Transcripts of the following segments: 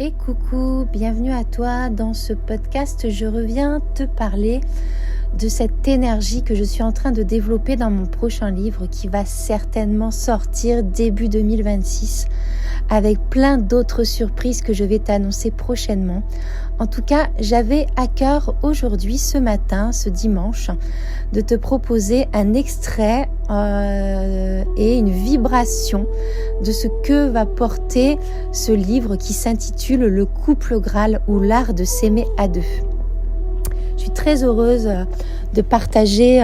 Et coucou, bienvenue à toi dans ce podcast. Je reviens te parler de cette énergie que je suis en train de développer dans mon prochain livre qui va certainement sortir début 2026 avec plein d'autres surprises que je vais t'annoncer prochainement. En tout cas, j'avais à cœur aujourd'hui, ce matin, ce dimanche, de te proposer un extrait et une vibration de ce que va porter ce livre qui s'intitule Le couple Graal ou l'art de s'aimer à deux. Je suis très heureuse de partager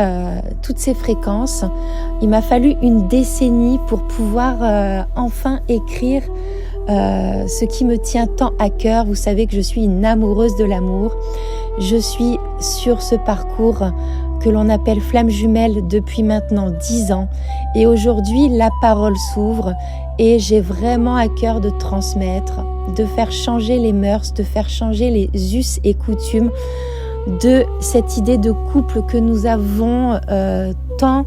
toutes ces fréquences. Il m'a fallu une décennie pour pouvoir enfin écrire ce qui me tient tant à cœur. Vous savez que je suis une amoureuse de l'amour. Je suis sur ce parcours que l'on appelle flamme jumelle depuis maintenant 10 ans. Et aujourd'hui, la parole s'ouvre et j'ai vraiment à cœur de transmettre, de faire changer les mœurs, de faire changer les us et coutumes de cette idée de couple que nous avons tant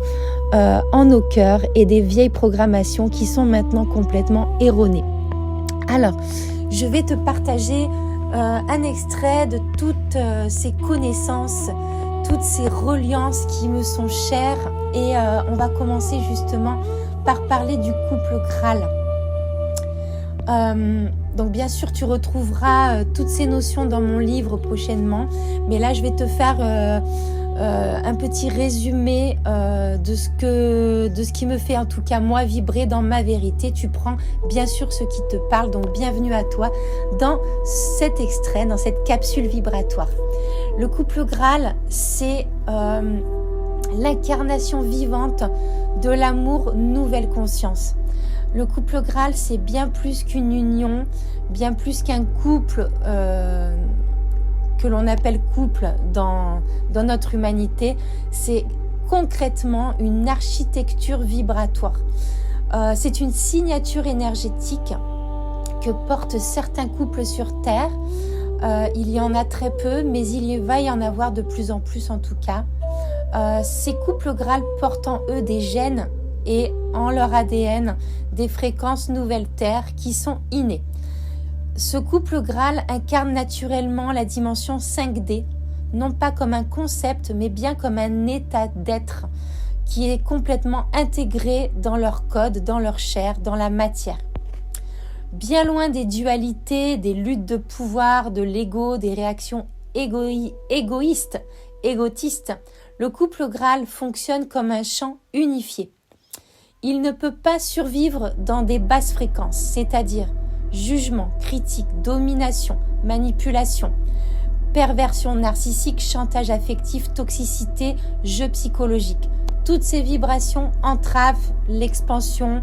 en nos cœurs et des vieilles programmations qui sont maintenant complètement erronées. Alors, je vais te partager un extrait de toutes ces connaissances, toutes ces reliances qui me sont chères et on va commencer justement par parler du couple Graal. Donc bien sûr tu retrouveras toutes ces notions dans mon livre prochainement, mais là je vais te faire un petit résumé de ce qui me fait en tout cas moi vibrer dans ma vérité. Tu prends bien sûr ce qui te parle, donc bienvenue à toi dans cet extrait, dans cette capsule vibratoire. Le couple Graal, c'est l'incarnation vivante de l'amour nouvelle conscience. Le couple Graal, c'est bien plus qu'une union, bien plus qu'un couple que l'on appelle couple dans notre humanité. C'est concrètement une architecture vibratoire. C'est une signature énergétique que portent certains couples sur Terre. Il y en a très peu, mais il va y en avoir de plus en plus en tout cas. Ces couples Graal portent en eux des gènes et en leur ADN des fréquences nouvelle Terre qui sont innées. Ce couple Graal incarne naturellement la dimension 5D, non pas comme un concept, mais bien comme un état d'être qui est complètement intégré dans leur code, dans leur chair, dans la matière. Bien loin des dualités, des luttes de pouvoir, de l'ego, des réactions égotistes, le couple Graal fonctionne comme un champ unifié. Il ne peut pas survivre dans des basses fréquences, c'est-à-dire jugement, critique, domination, manipulation, perversion narcissique, chantage affectif, toxicité, jeu psychologique. Toutes ces vibrations entravent l'expansion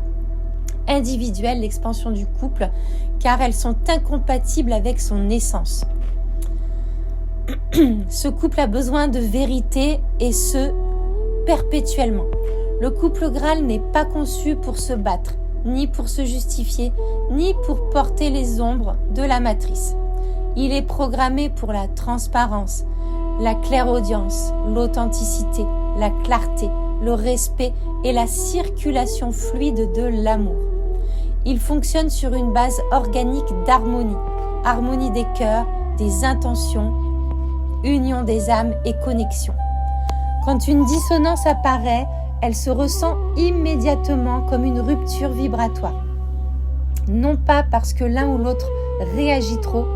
individuelle, l'expansion du couple, car elles sont incompatibles avec son essence. Ce couple a besoin de vérité et ce, perpétuellement. Le couple Graal n'est pas conçu pour se battre, ni pour se justifier, ni pour porter les ombres de la matrice. Il est programmé pour la transparence, la clairaudience, l'authenticité, la clarté, le respect et la circulation fluide de l'amour. Il fonctionne sur une base organique d'harmonie, harmonie des cœurs, des intentions, union des âmes et connexion. Quand une dissonance apparaît, elle se ressent immédiatement comme une rupture vibratoire. Non pas parce que l'un ou l'autre réagit trop,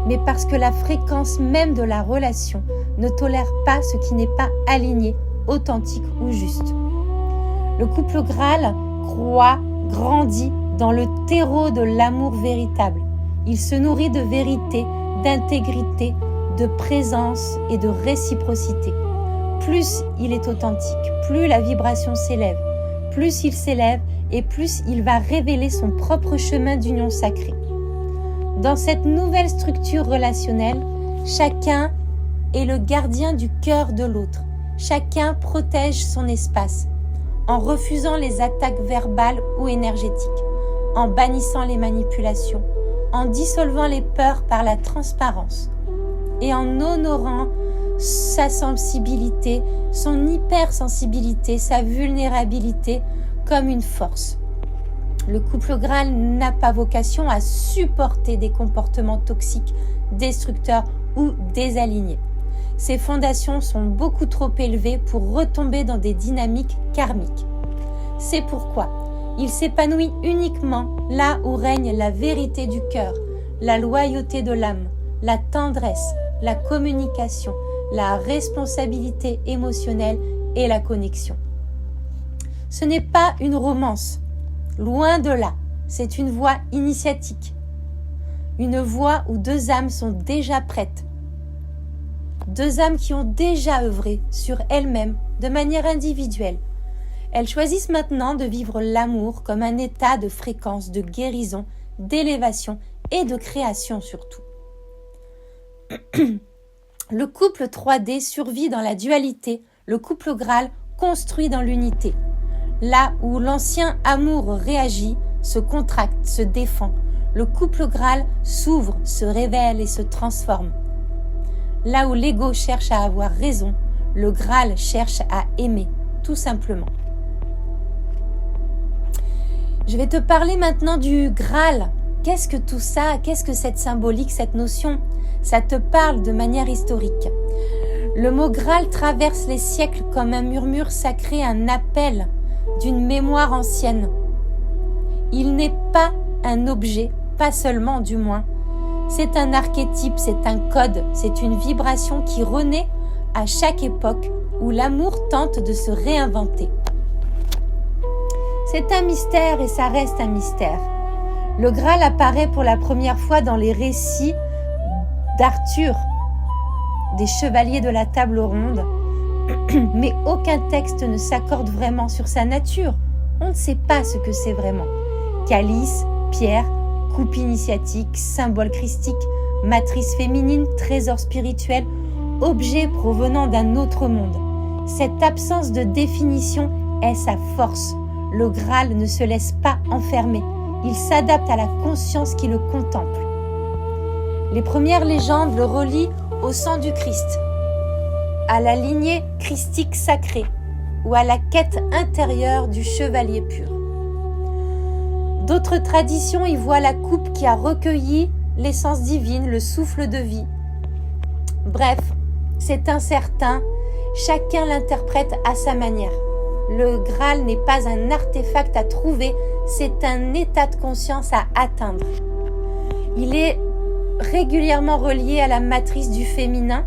mais parce que la fréquence même de la relation ne tolère pas ce qui n'est pas aligné, authentique ou juste. Le couple Graal croît, grandit dans le terreau de l'amour véritable. Il se nourrit de vérité, d'intégrité, de présence et de réciprocité. Plus il est authentique, plus la vibration s'élève. Plus il s'élève et plus il va révéler son propre chemin d'union sacrée. Dans cette nouvelle structure relationnelle, chacun est le gardien du cœur de l'autre. Chacun protège son espace en refusant les attaques verbales ou énergétiques, en bannissant les manipulations, en dissolvant les peurs par la transparence et en honorant sa sensibilité, son hypersensibilité, sa vulnérabilité comme une force. Le couple Graal n'a pas vocation à supporter des comportements toxiques, destructeurs ou désalignés. Ses fondations sont beaucoup trop élevées pour retomber dans des dynamiques karmiques. C'est pourquoi il s'épanouit uniquement là où règne la vérité du cœur, la loyauté de l'âme, la tendresse, la communication, la responsabilité émotionnelle et la connexion. Ce n'est pas une romance, loin de là, c'est une voie initiatique. Une voie où deux âmes sont déjà prêtes. Deux âmes qui ont déjà œuvré sur elles-mêmes de manière individuelle. Elles choisissent maintenant de vivre l'amour comme un état de fréquence, de guérison, d'élévation et de création surtout. Le couple 3D survit dans la dualité, le couple Graal construit dans l'unité. Là où l'ancien amour réagit, se contracte, se défend, le couple Graal s'ouvre, se révèle et se transforme. Là où l'ego cherche à avoir raison, le Graal cherche à aimer, tout simplement. Je vais te parler maintenant du Graal. Qu'est-ce que tout ça? Qu'est-ce que cette symbolique, cette notion? Ça te parle de manière historique. Le mot Graal traverse les siècles comme un murmure sacré, un appel d'une mémoire ancienne. Il n'est pas un objet, pas seulement du moins. C'est un archétype, c'est un code, c'est une vibration qui renaît à chaque époque où l'amour tente de se réinventer. C'est un mystère et ça reste un mystère. Le Graal apparaît pour la première fois dans les récits d'Arthur, des chevaliers de la table ronde, mais aucun texte ne s'accorde vraiment sur sa nature. On ne sait pas ce que c'est vraiment. Calice, pierre, coupe initiatique, symbole christique, matrice féminine, trésor spirituel, objet provenant d'un autre monde. Cette absence de définition est sa force. Le Graal ne se laisse pas enfermer. Il s'adapte à la conscience qui le contemple. Les premières légendes le relient au sang du Christ, à la lignée christique sacrée ou à la quête intérieure du chevalier pur. D'autres traditions y voient la coupe qui a recueilli l'essence divine, le souffle de vie. Bref, c'est incertain, chacun l'interprète à sa manière. Le Graal n'est pas un artefact à trouver, c'est un état de conscience à atteindre. Il est régulièrement relié à la matrice du féminin.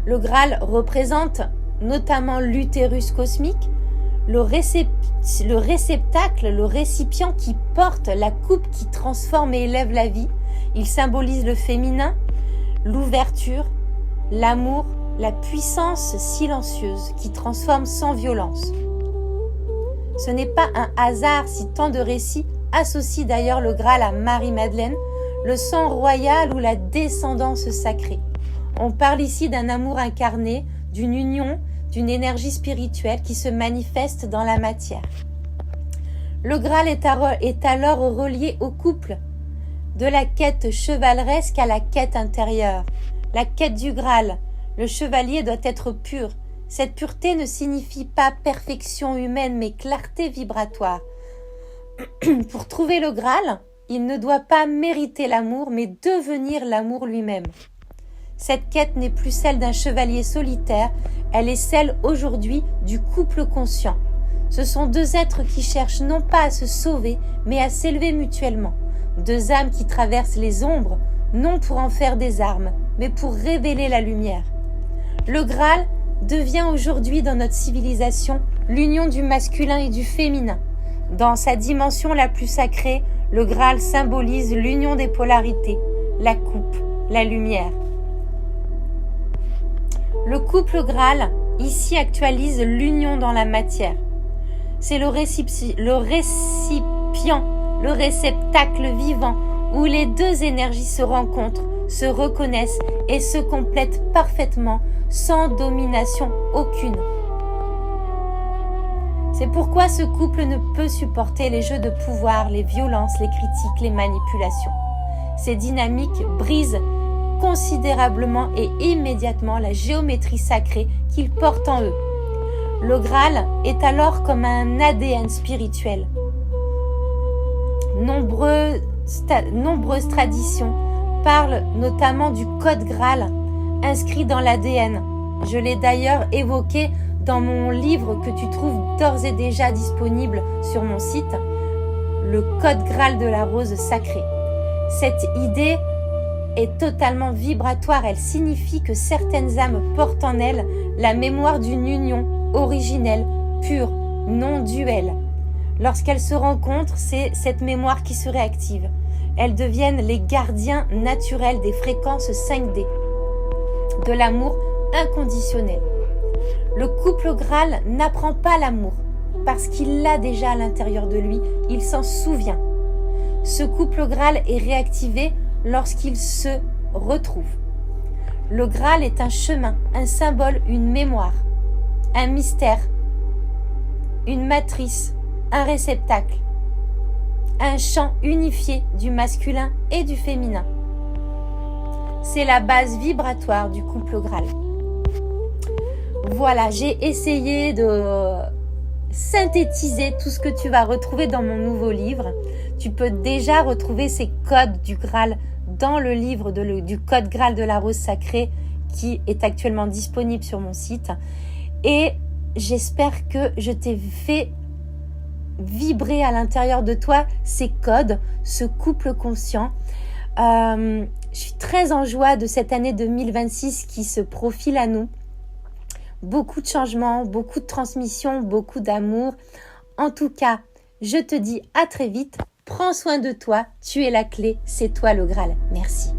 Le Graal représente notamment l'utérus cosmique, le réceptacle, le récipient qui porte la coupe qui transforme et élève la vie. Il symbolise le féminin, l'ouverture, l'amour, la puissance silencieuse qui transforme sans violence. Ce n'est pas un hasard si tant de récits associent d'ailleurs le Graal à Marie-Madeleine, le sang royal ou la descendance sacrée. On parle ici d'un amour incarné, d'une union, d'une énergie spirituelle qui se manifeste dans la matière. Le Graal est alors relié au couple, de la quête chevaleresque à la quête intérieure. La quête du Graal, le chevalier doit être pur. Cette pureté ne signifie pas perfection humaine, mais clarté vibratoire. Pour trouver le Graal, il ne doit pas mériter l'amour, mais devenir l'amour lui-même. Cette quête n'est plus celle d'un chevalier solitaire, elle est celle aujourd'hui du couple conscient. Ce sont deux êtres qui cherchent non pas à se sauver, mais à s'élever mutuellement. Deux âmes qui traversent les ombres, non pour en faire des armes, mais pour révéler la lumière. Le Graal devient aujourd'hui dans notre civilisation l'union du masculin et du féminin. Dans sa dimension la plus sacrée, le Graal symbolise l'union des polarités, la coupe, la lumière. Le couple Graal, ici, actualise l'union dans la matière. C'est le récipient, le réceptacle vivant où les deux énergies se rencontrent, se reconnaissent et se complètent parfaitement, sans domination aucune. C'est pourquoi ce couple ne peut supporter les jeux de pouvoir, les violences, les critiques, les manipulations. Ces dynamiques brisent considérablement et immédiatement la géométrie sacrée qu'ils portent en eux. Le Graal est alors comme un ADN spirituel. Nombreuses traditions parlent notamment du code Graal inscrit dans l'ADN. Je l'ai d'ailleurs évoqué dans mon livre que tu trouves d'ores et déjà disponible sur mon site, le code Graal de la rose sacrée. Cette idée est totalement vibratoire. Elle signifie que certaines âmes portent en elles la mémoire d'une union originelle, pure, non duelle. Lorsqu'elles se rencontrent, c'est cette mémoire qui se réactive. Elles deviennent les gardiens naturels des fréquences 5D, de l'amour inconditionnel. Le couple Graal n'apprend pas l'amour parce qu'il l'a déjà à l'intérieur de lui, il s'en souvient. Ce couple Graal est réactivé lorsqu'il se retrouve. Le Graal est un chemin, un symbole, une mémoire, un mystère, une matrice, un réceptacle, un champ unifié du masculin et du féminin. C'est la base vibratoire du couple Graal. Voilà, j'ai essayé de synthétiser tout ce que tu vas retrouver dans mon nouveau livre. Tu peux déjà retrouver ces codes du Graal dans le livre du code Graal de la rose sacrée qui est actuellement disponible sur mon site. Et j'espère que je t'ai fait vibrer à l'intérieur de toi ces codes, ce couple conscient. Je suis très en joie de cette année 2026 qui se profile à nous. Beaucoup de changements, beaucoup de transmissions, beaucoup d'amour. En tout cas, je te dis à très vite. Prends soin de toi. Tu es la clé. C'est toi le Graal. Merci.